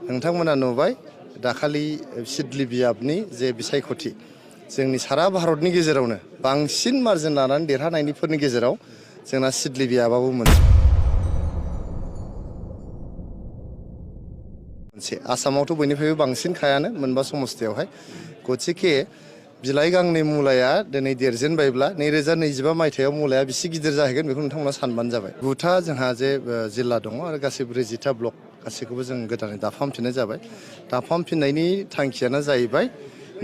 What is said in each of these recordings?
नोंथांमोना नुबाय दाखालि सिडली बियाबनि जे बिसायख'थि जोंनि सारा भारतनि गेजेरावनो बांसिन मार्जिन लानानै देरहानायनिफोरनि गेजेराव जोंना सिडली बियाबाबो मोनसे आसामावथ' बयनिफ्रायबो बांसिन खायानो मोनबा समस्थियावहाय गथिखे बिलाइ गांनै मुलाया दिनै देरजेनबायब्ला 2025 मायथाइयाव मुलाया बेसे गिदिर जाहैगोन बेखौ नोंथांमोना सानबानो जाबाय। 9टा जोंहा जे जिल्ला दङ आरो गासै 40टा ब्लक गासैखौबो जों गोदानै दाफामफिननाय जाबाय। दाफामफिननायनि थांखियानो जाहैबाय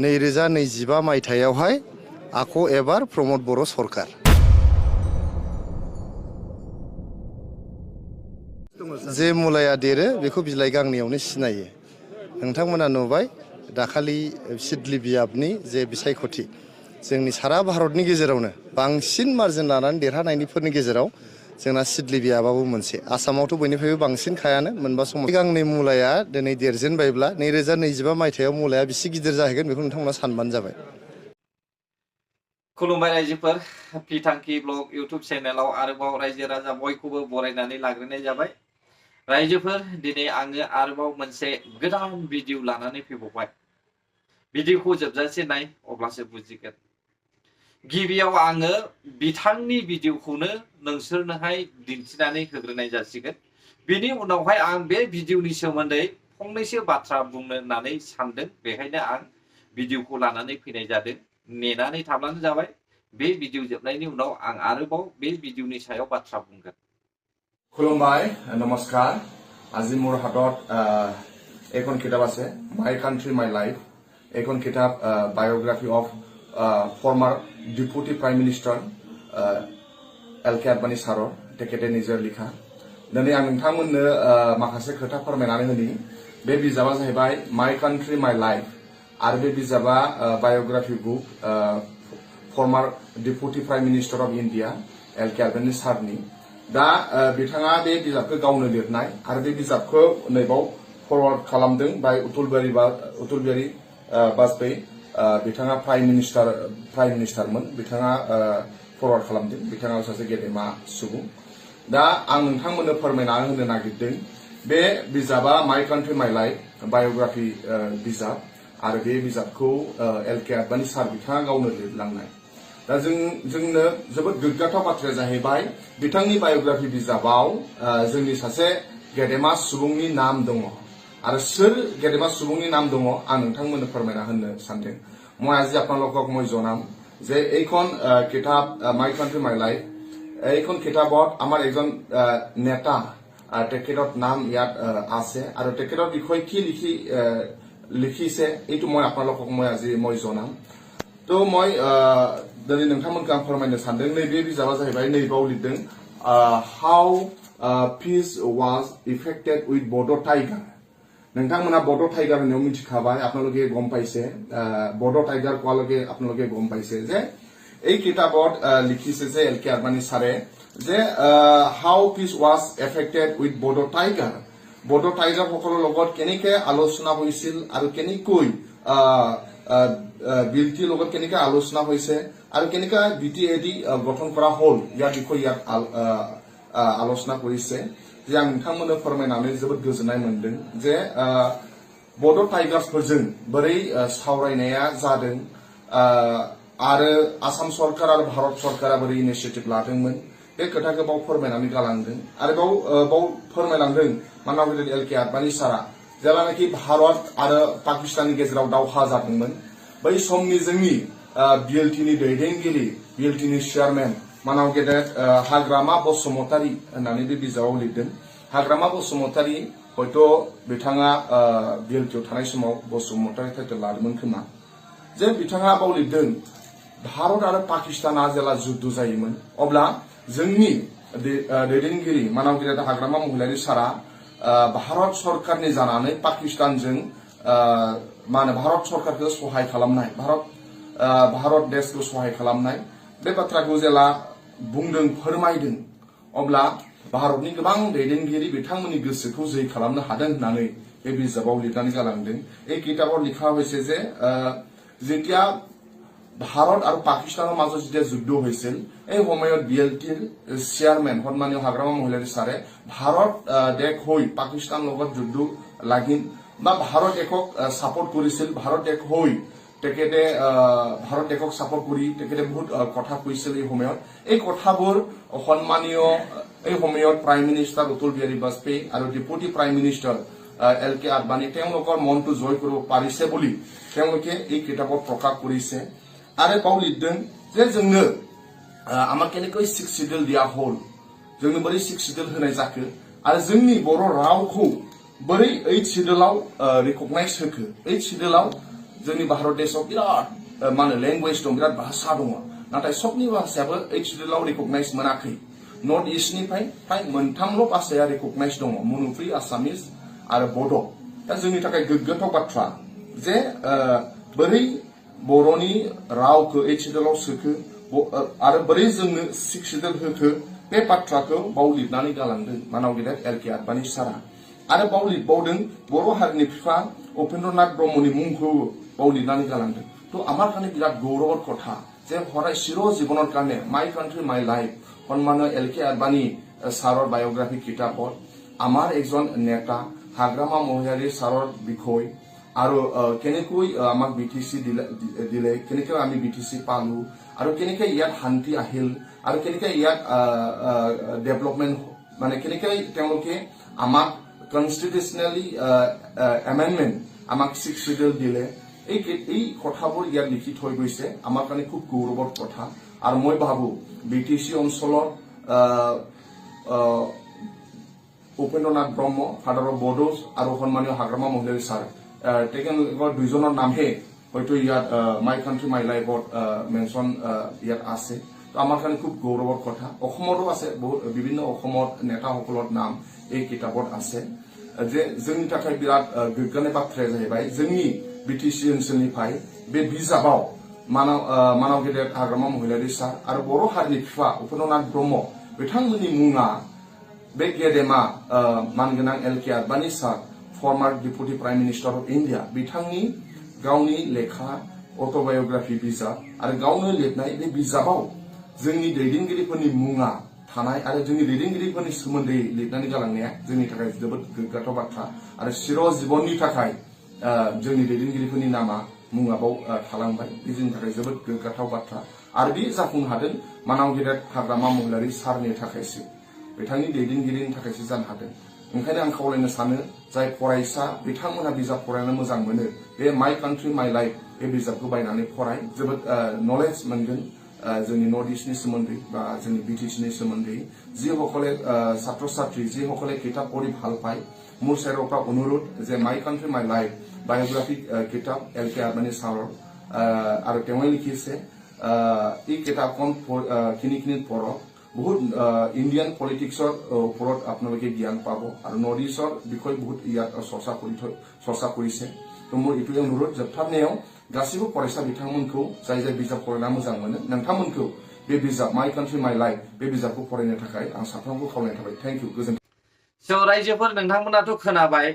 2025 मायथाइयावहाय आख' एबार प्रमद बर' सरकार। जे मुलाया देरो बेखौ बिलाइ गांनैयावनो सिनायो। नोंथांमोना नुबाय दाखालि सिडली बियाबनि जे बिसायख'थि जोंनि सारा भारतनि गेजेरावनो बांसिन मार्जिन लानानै देरहानायनिफोरनि गेजेराव जोंना सिडली बियाबाबो मोनसे आसामावथ' बयनिफ्रायबो बांसिन खायानो मोनबा समाव गांनै मुलाया दिनै देरजेनबायब्ला 2025 मायथाइयाव मुलाया बेसे गिदिर जाहैगोन बेखौ नोंथांमोना सानबानो जाबाय। खुलुमबाय रायजोफोर, पिथांखि ब्लग इउट्युब चेनेलाव आरोबाव रायजो राजा बयखौबो बरायनानै लाग्रोनाय जाबाय। रायजोफोर, दिनै आङो आरोबाव मोनसे गोदान भिडिअ लानानै फैबावबाय। भिडिअखौ जोबजासे नाय अब्लासो बुजिगोन। गिबियाव आङो बिथांनि भिडिअखौनो नोंसोरनोहाय दिन्थिनानै होग्रोनाय जासिगोन। बिनि उनावहाय आं बे भिडिअनि सोमोन्दै फंनैसो बाथ्रा बुंनो होननानै सानदों, बेखायनो आं भिडिअखौ लानानै फैनाय जादों। नेनानै थाब्लानो जाबाय। बे भिडिअ जोबनायनि उनाव आं आरोबाव बे भिडिअनि सायाव बाथ्रा बुंगोन। खुलुमबाय, नमस्कार। আজি মোৰ হাতত এখন কিতাপ আছে, মাই কাণ্ট্ৰি মাই লাইফ। এখন কিতাপ biography of former deputy prime minister L K. Advani ছাৰৰ, তেখেতে নিজে লিখা। দিनै आं नोंथांमोननो माखासे खोथा फोरमायनानै होनि। बे बिजाबा जाहैबाय माइ कान्ट्रि माइ लाइफ आरो बे बिजाबा biography book former deputy prime minister of India L K. Advani सारनि। दा बिथाङा बे बिजाबखौ गावनो लिरनाय आरो बे बिजाबखौ नैबाव फरवार्ड खालामदों बाय अटल बिहारी वाजपेयी। बिथाङा प्राइम मिनिस्टारमोन, बिथाङा फरवार्ड खालामदों। बिथाङा सासे गेदेमा सुबुं। दा आं नोंथांमोननो फोरमायनानै होनो नागिरदों, बे बिजाबा माइ कान्ट्रि माइ लाइफ बायोग्राफि बिजाब आरो बे बिजाबखौ एल.के. आदबानी सार बिथाङा गावनो लिरलांनाय। दा जोंनो जोबोद गोग्गाथाव बाथ्राया जाहैबाय बिथांनि बायोग्राफि बिजाबाव जोंनि सासे गेदेमा सुबुंनि नाम दङ आरो सोर गेदेमा सुबुंनि नाम दङ आं नोंथांमोननो फोरमायना होनो सानदों। মই আজি আপোনালোকক মই জনাম যে এইখন কিতাপ মাই কাণ্ট্ৰি মাই লাইফ, এইখন কিতাপত আমাৰ এজন নেতা তেখেতৰ নাম ইয়াত আছে আৰু তেখেতৰ বিষয়ে কি লিখিছে এইটো মই আপোনালোকক আজি জনাম। তো মই दिनै नोंथांमोनखौ आं फोरमायनो सानदों। नैबे बिजाबा जाहैबाय नैबाव लिरदों how peace was affected with Bodo' tiger. नोंथांमोना बड' टाइगार होननायाव मिथिखाबाय, আপোনালোকে গম পাইছে। বড' টাইগাৰ কোৱালৈকে আপোনালোকে গম পাইছে যে এই কিতাপত লিখিছে যে এল.কে. আদবানী ছাৰে যে how peace was effected with Bodo' tiger. Bodo' tiger সকলৰ লগত কেনেকৈ আলোচনা হৈছিল আৰু কেনেকৈ বিলটিৰ লগত কেনেকৈ আলোচনা হৈছে আৰু কেনেকৈ BTAD গঠন কৰা হ'ল ইয়াৰ বিষয়ে ইয়াত আলোচনা কৰিছে। যে आं नोंथांमोननो फोरमायनानै जोबोद गोजोननाय मोनदों जे बड' टाइगार्सफोरजों बोरै सावरायनाया जादों आरो आसाम सरकार आरो भारत सरकारा बोरै इनिशिएटिभ लादोंमोन बे खोथाखौ बाव फोरमायनानै गालांदों। आरो बाव फोरमायलांदों माननीय एल.के. आदबानी सारा जेब्लानाखि भारत आरो पाकिस्ताननि गेजेराव दावहा जादोंमोन बै समनि जोंनि बिएलटिनि दैदेनगिरि, बिएलटिनि चेयारमेन मानाव गेदेर हाग्रामा बसुमतारी होननानै बे बिजाबाव लिरदों। हाग्रामा बसुमतारी हयथ' बिथाङा बिएलटिआव थानाय समाव बसुमतारी टाइटेल लादोंमोन खोमा। जे बिथाङा बाव लिरदों भारत आरो पाकिस्ताना जेला जुद्ध जायोमोन अब्ला जोंनि दैदेनगिरि मानाव गेदेर हाग्रामा महिलारी सारा भारत सरकारनि जानानै पाकिस्तानजों भारत सरकारखौ सहाय खालामनाय, भारत देशखौ सहाय खालामनाय बे बाथ्राखौ जेला बुंदों, फोरमायदों, अब्ला भारतनि गोबां दैदेनगिरि बिथांमोननि गोसोखौ जै खालामनो हादों होननानै बे बिजाबाव लिरनानै गालांदों। এই কিতাপত লিখা হৈছে যে যেতিয়া ভাৰত আৰু পাকিস্তানৰ মাজত যেতিয়া যুদ্ধ হৈছিল এই সময়ত বিএলটিৰ চেয়াৰমেন সন্মানীয় হাগ্ৰামা মহিলাৰী ছাৰে ভাৰত দেশ হৈ পাকিস্তানৰ লগত যুদ্ধ লাগি বা ভাৰত দেশক সাপোর্ট কৰিছিল ভাৰত দেশ হৈ তেখেতে ভাৰত দেশক সাপোর্ট কৰি তেখেতে বহুত কথা কৈছিল এই সময়ত এই কথাবোৰ সন্মানীয় এই সময়ত প্ৰাইম মিনিষ্টাৰ অতুল বিহাৰী বাজপেয়ী আৰু deputy prime minister LK Advani তেওঁলোকৰ মনটো জয় কৰিব পাৰিছে বুলি তেওঁলোকে এই কিতাপত প্ৰকাশ কৰিছে আৰু বাव লিरदों যে जोंनो আমাক কেনেকৈ 6 শিডিউল দিয়া হ'ল जोंनो बोरै 6 শিডিউল होनाय जाखो आरो जोंनि बर' रावखौ बोरै 8 शिडिउलाव रिकगनाइज होखो 8 शिडिउलाव जोंनि भारत देशआव बिराद माने लेंगुवेज दं बिराद भाषा दं नाथाय सबनि भाषायाबो 8 शिडिउलाव रिकगनाइज मोनाखै नर्थ इस्टनिफ्राय फ्राय मोनथामल' भाषाया रिकगनाइज दङ मनुफ्रि आसामिस आरो बड' दा जोंनि थाखाय गोग्गाथाव बाथ्रा जे बोरै बर'नि रावखौ 8 शिडिउलाव सोखो आरो बोरै जोंनो 6 शिडिउल होखो बे बाथ्राखौ बाव लिरनानै गालांदों मानाव गेदेर LK आदबानी सारा आरो बाव लिरबावदों बर' हारिनि बिफा उपेन्द्रनाथ ब्रह्मनि मुंखौ बाव लिरनानै गालांदों तो আমার কানে বিরাট গৌরবের কথা যে হরাই চির জীবনের কারণে মাই কান্ট্রি মাই লাইফ সন্মানীয় LK আদবানী সাৰৰ বায়োগ্রাফি কিতাপত আমার একজন নেতা হাগ্ৰামা মহিলাৰী সাৰৰ বিষয় আৰু কেনেকৈ আমাক BTC দিলে কেনেকৈ আমি BTC পালো আৰু কেনেকৈ ইয়াত শান্তি আহিল আৰু কেনেকৈ ইয়াত ডেভেলপমেন্ট মানে কেনেকৈ তেওঁলোকে আমাক কনস্টিটিউশনালি এমেন্ডমেন্ট আমাক 6 শিডিউল দিলে এই কথাবোৰ ইয়াত লিখি থৈ গৈছে আমাৰ কাৰণে খুব গৌৰৱৰ কথা আৰু মই ভাবো BTC অঞ্চলৰ উपेन्द्रनाथ ब्रह्म फादार अफ बड'জ আৰু সন্মানীয় হাগ্ৰামা মহিলাৰী ছাৰ তেখেতৰ দুইজনৰ নামহে হয়তো ইয়াত মাই কান্ট্রি মাই লাইফত মেনশন ইয়াত আছে আমাৰ কাৰণে খুব গৌৰৱৰ কথা অসমৰো আছে বিভিন্ন অসমৰ নেতাসকলৰ নাম এই কিতাপত আছে যে जोंनि थाखाय बिराद गोग्गानाय बाथ्राया जाहैबाय जोंनि BTC ओनसोलनिफ्राय बे बिजाबाव मानाव गेदेर हाग्रामा महिलारी सार आरो बर' हारिनि बिफा उपेन्द्रनाथ ब्रह्म बिथांमोननि मुङा बे गेदेमा मानगोनां LK Advani sir former deputy prime minister of India बिथांनि गावनि लेखा अट'बायोग्राफि बिजाब आरो गावनो लिरनाय बे बिजाबाव जोंनि दैदेनगिरिफोरनि मुङा थानाय आरो जोंनि दैदेनगिरिफोरनि सोमोन्दै लिरनानै गालांनाया जोंनि थाखाय जोबोद गोग्गाथाव बाथ्रा आरो चिर जीबननि थाखाय जोंनि दैदेनगिरिफोरनि नामा मुङाबाव थालांबाय बे जोंनि थाखाय जोबोद गोग्गाथाव बाथ्रा आरो बे जाफुंनो हादों मानाव गेदेर हाग्रामा महिलारी सारनि थाखायसो बिथांनि दैदेनगिरिनि थाखायसो जानो हादों ओंखायनो आं खावलायनो सानो जाय फरायसा बिथांमोनहा बिजाब फरायनो मोजां मोनो बे माय कान्ट्रि माय लाइफ बे बिजाबखौ बायनानै फराय जोबोद नलेज मोनगोन जोंनि नर्थ इस्टनि सोमोन्दै बा जोंनि BTCनि सोमोन्दै যিসকলে ছাত্ৰ ছাত্ৰী যিসকলে কিতাপ পঢ়ি ভাল পায় মোৰ চেৰৰ পৰা অনুৰোধ যে মাই কান্ট্ৰি মাই লাইফ বায়োগ্ৰাফিক কিতাপ LK আদবানী ছাৰৰ আৰু তেওঁ লিখিছে এই কিতাপখন কিনি পঢ়ক বহুত ইণ্ডিয়ান পলিটিক্সৰ ওপৰত আপোনালোকে জ্ঞান পাব আৰু নৰ্থ ইষ্টৰ বিষয়ে বহুত ইয়াত চৰ্চা কৰিছে তো মোৰ এইটোৱে অনুৰোধ जोबथारनायाव गासिबो फरायसा बिथांमोनखौ जाय बिजाब फरायना मोजां मोनो नोंथांमोनखौ बे बिजाब माय कान्ट्रि माय लाइफ बे बिजाबखौ फरायनो थाखाय आं साफ्रोमबो खावलायनाय थाबाय थैंक यू गोजोन्थों स' रायजोफोर नोंथांमोनाथ' खोनाबाय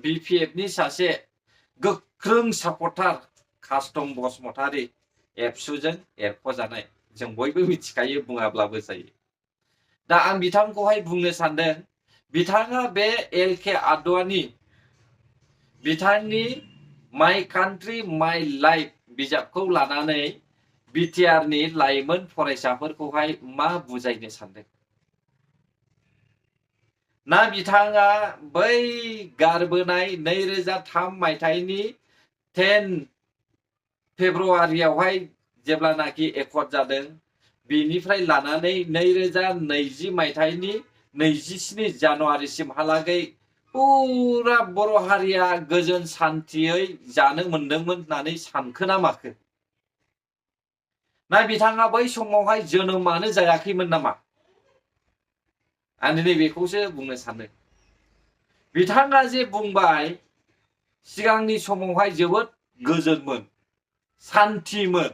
BPFनि सासे गोख्रों सापर्टार कास्टम बसुमतारी एबसुजों एरख'जानाय जों बयबो मिथिखायो बुङाब्लाबो जायो दा आं बिथांखौहाय बुंनो सानदों बिथाङा बे LK आदवानी बिथांनि माय कान्ट्रि माय लाइफ बिजाबखौ लानानै BTRनि लाइमोन फरायसाफोरखौहाय मा बुजायनो सानदों ना बिथाङा बै गारबोनाय 2003 मायथाइनि 10 फेब्रुवारियावहाय जेब्लानाखि एकर्ड जादों बिनिफ्राय लानानै 2020 मायथाइनि 27 जानुवारिसिमहालागै पुरा बर' हारिया गोजोन सान्थियै जानो मोनदोंमोन होननानै सानखोना माखो ना बिथाङा बै समावहाय जोनोमानो जायाखैमोन नामा आं दिनै बेखौसो बुंनो सानो बिथाङा जे बुंबाय सिगांनि समावहाय जोबोद गोजोनमोन सान्थिमोन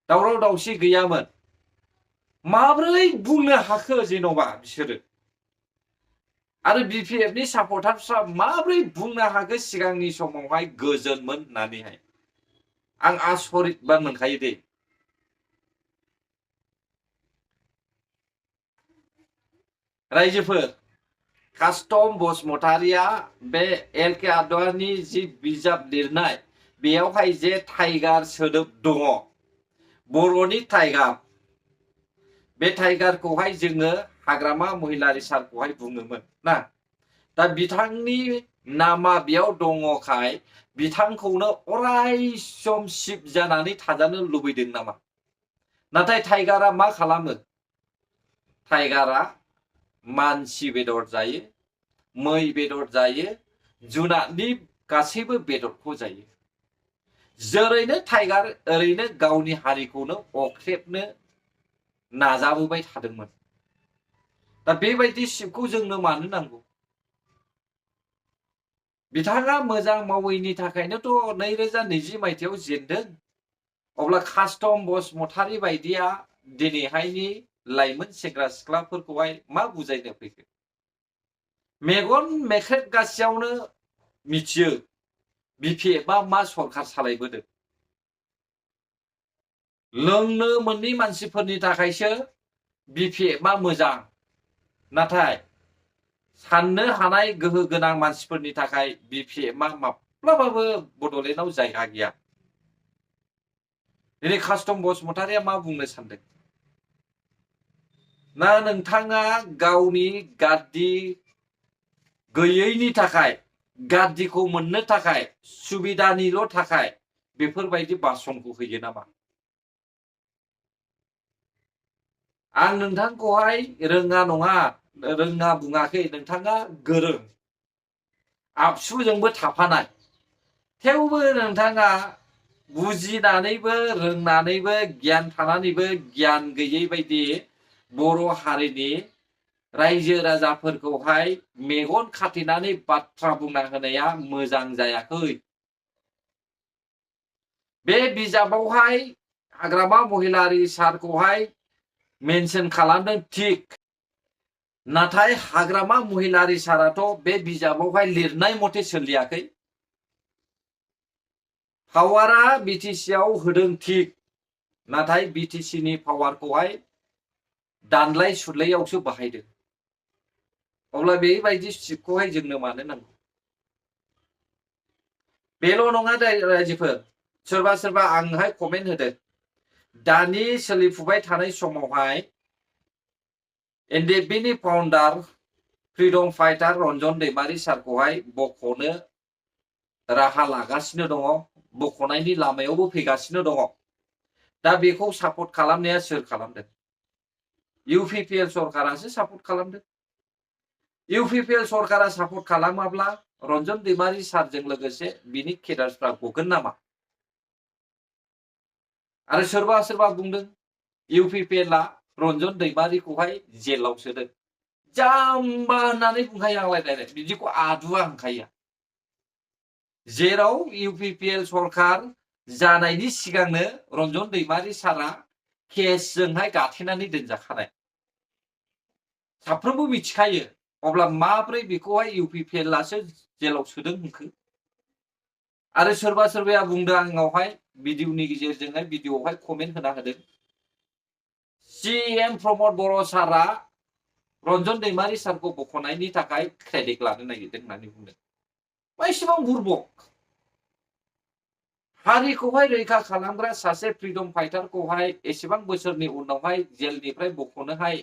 दावराव दावसि गैयामोन माब्रै बुंनो हाखो जेन'बा बिसोरो आरो BPFनि सापर्टारफ्रा माब्रै बुंनो हाखो सिगांनि समावहाय गोजोनमोन होननानैहाय आं आसरित बा मोनखायो दे रायजोफोर कास्टम बसुमतारिया बे एल के आडवाणी जि बिजाब लिरनाय बेयावहाय जे टाइगार सोदोब दङ बर'नि टाइगार बे टाइगारखौहाय जोङो हाग्रामा महिलारि सारखौहाय बुङोमोन ना दा बिथांनि नामा बेयाव दङखाय बिथांखौनो अराय सम शिब जानानै थाजानो लुबैदों नामा नाथाय टाइगारा मा खालामो टाइगारा मानसि बेदर जायो मै बेदर जायो जुनारनि गासैबो बेदरखौ जायो जेरैनो टाइगार ओरैनो गावनि हारिखौनो अख्रेबनो नाजाबोबाय थादोंमोन दा बेबायदि शिबखौ जोंनो मानो नांगौ बिथाङा मोजां मावैनि थाखायनोथ' 2020 मायथाइयाव जेनदों अब्ला कास्टम बसुमतारी बायदिया दिनैहायनि लाइमोन सेंग्रा सिख्लाफोरखौहाय मा बुजायनो फैखो मेगन मेख्रेबगासेयावनो मिथियो बिपिएफआ मा सरखार सालायबोदों लोंनो मोननि मानसिफोरनि थाखायसो बिपिएफआ मोजां नाथाय साननो हानाय गोहो गोनां मानसिफोरनि थाखाय बिपिएफआ माब्लाबाबो बड'लेण्डआव जायगा गैया दिनै कास्टम बसुमतारिया मा बुंनो सानदों ना नोंथाङा गावनि गाद्दि गैयैनि थाखाय गाद्दिखौ मोननो थाखाय सुबिदानिल' थाखाय बेफोरबायदि भाषणखौ होयो नामा आं नोंथांखौहाय रोङा नङा रोङा बुङाखै नोंथाङा गोरों आबसुजोंबो थाफानाय थेवबो नोंथाङा बुजिनानैबो रोंनानैबो गियान थानानैबो गियान गैयै बायदि बर' हारिनि रायजो राजाफोरखौहाय मेगन खाथेनानै बाथ्रा बुंना होनाया मोजां जायाखै बे बिजाबावहाय हाग्रामा महिलारि सारखौहाय मेनसन खालामदों थिक नाथाय हाग्रामा महिलारि साराथ' बे बिजाबावहाय लिरनाय मथे सोलियाखै पावारा बिटिसिआव होदों थिक नाथाय बिटिसिनि पावारखौहाय दानलाय सुलायावसो बाहायदों अब्ला बेबायदि शिबखौहाय जोंनो मानो नांगौ बेल' नङा रायजोफोर सोरबा सोरबा आंहाय कमेन्ट होदों दानि सोलिफुबाय थानाय समावहाय एनडिएफबिनि फाउन्डार फ्रिडम फाइटार रन्जन दैमारि सारखौहाय बख'नो राहा लागासिनो दङ बख'नायनि लामायावबो फैगासिनो दङ दा बेखौ सापर्ट खालामनाया सोर खालामदों इउपिपिएल सरकारासो सापर्ट खालामदों इउपिपिएल सरकारा सापर्ट खालामाब्ला रन्जन दैमारि सारजों लोगोसे बिनि केडार्सफ्रा गगोन नामा आरो सोरबा सोरबा बुंदों इउपिपिएलआ रन्जन दैमारिखौहाय जेलाव सोदों जाम्बा होननानै बुंखायो आंलाय बिदिखौ आदुआ होनखायो जेराव इउपिपिएल सरकार जानायनि सिगांनो रन्जन दैमारि सारा केसजोंहाय गाथेनानै दोनजाखानाय साफ्रोमबो मिथिखायो अब्ला माब्रै बेखौहाय इउपिपिएलआसो जेलाव सोदों होनखो आरो सोरबा सोरबाया बुंदों आंनावहाय भिडिअनि गेजेरजोंहाय भिडिअआवहाय कमेन्ट होना होदों सीएम प्रमद बर' सारा रन्जन दैमारि सारखौ बख'नायनि थाखाय क्रेडिट लानो नागिरदों होननानै बुंदों मा एसेबां बुरबक हारिखौहाय रैखा खालामग्रा सासे फ्रिडम फाइटारखौहाय एसेबां बोसोरनि उनावहाय जेलनिफ्राय बख'नोहाय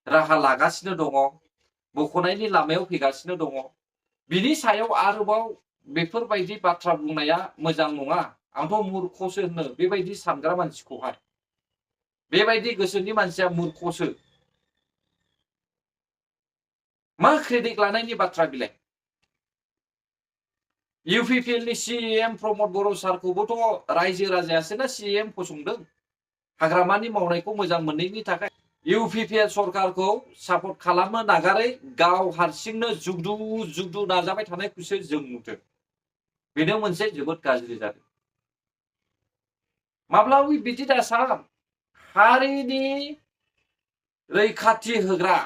राहा लागासिनो दङ बख'नायनि लामायाव फैगासिनो दङ बिनि सायाव आरोबाव बेफोरबायदि बाथ्रा बुंनाया मोजां नङा आंथ' मूर्खसो होनो बेबायदि सानग्रा मानसिखौहाय बेबायदि गोसोनि मानसिया मूर्खसो मा क्रेडिट लानायनि बाथ्रा बिलाय इउपिपिएलनि सीएम प्रमद बर' सारखौबोथ' रायजो राजायासो ना सीएम फसंदों हाग्रामानि मावनायखौ मोजां मोनैनि थाखाय इउपिपिएल सरकारखौ सापर्ट खालामनो नागारै गाव हारसिंनो जुगदु जुगदु नाजाबाय थानायखौसो जों नुदों बेनो मोनसे जोबोद गाज्रि जादों माब्लाबा बिदि दासान हारिनि रैखाथि होग्रा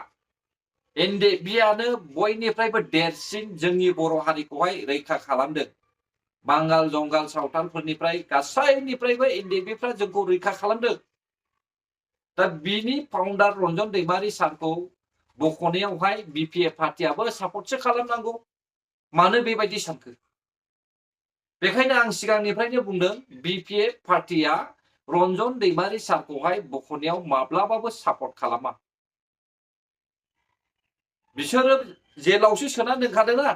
एनडिएफबिआनो बयनिफ्रायबो देरसिन जोंनि बर' हारिखौहाय रैखा खालामदों बांगाल जंगाल सावथालफोरनिफ्राय गासैनिफ्रायबो एनडिएफबिफ्रा जोंखौ रैखा खालामदों दा बिनि फाउन्डार रन्जन दैमारि सारखौ बख'नायावहाय BPF पार्टियाबो सापर्टसो खालामनांगौ मानो बेबायदि सानखो बेखायनो आं सिगांनिफ्रायनो बुंदों BPF पार्टिया रन्जन दैमारि सारखौहाय बख'नायाव माब्लाबाबो सापर्ट खालामा बिसोरो जेलावसो सोना दोनखादोंना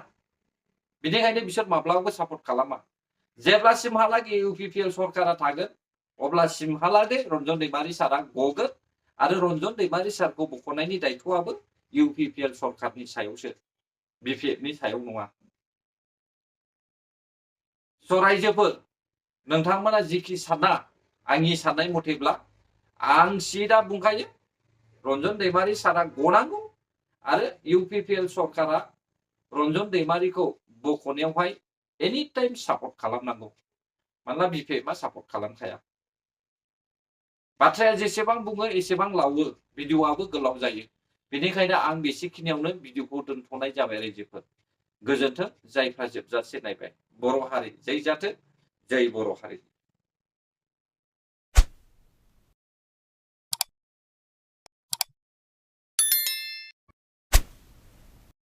बेनिखायनो बिसोर माब्लाबाबो सापर्ट खालामा जेब्लासिमहालागै UPPL सरकारा थागोन अब्लासिमहालागै रन्जन दैमारि सारा गगोन आरो रन्जन दैमारि सारखौ बख'नायनि दायथ'आबो UPPL सरकारनि सायावसो BPF नि सायाव नङा स' रायजोफोर नोंथांमोना जिखि साना आंनि साननाय मथेब्ला आं सिदा बुंखायो रन्जन दैमारि सारा गनांगौ आरो UPPL सरकारा रन्जन दैमारिखौ बख'नायावहाय एनि टाइम सापर्ट खालामनांगौ मानोना BPF आ सापर्ट खालामखाया बाथ्राया जेसेबां बुङो एसेबां लावो भिडिअ'आबो गोलाव जायो बेनिखायनो आं बेसेखिनियावनो भिडिअ'खौ दोनथ'नाय जाबाय रायजोफोर गोजोन्थों जायफ्रा जोबजासे नायबाय बर' हारि जै जाथों जै बर' हारि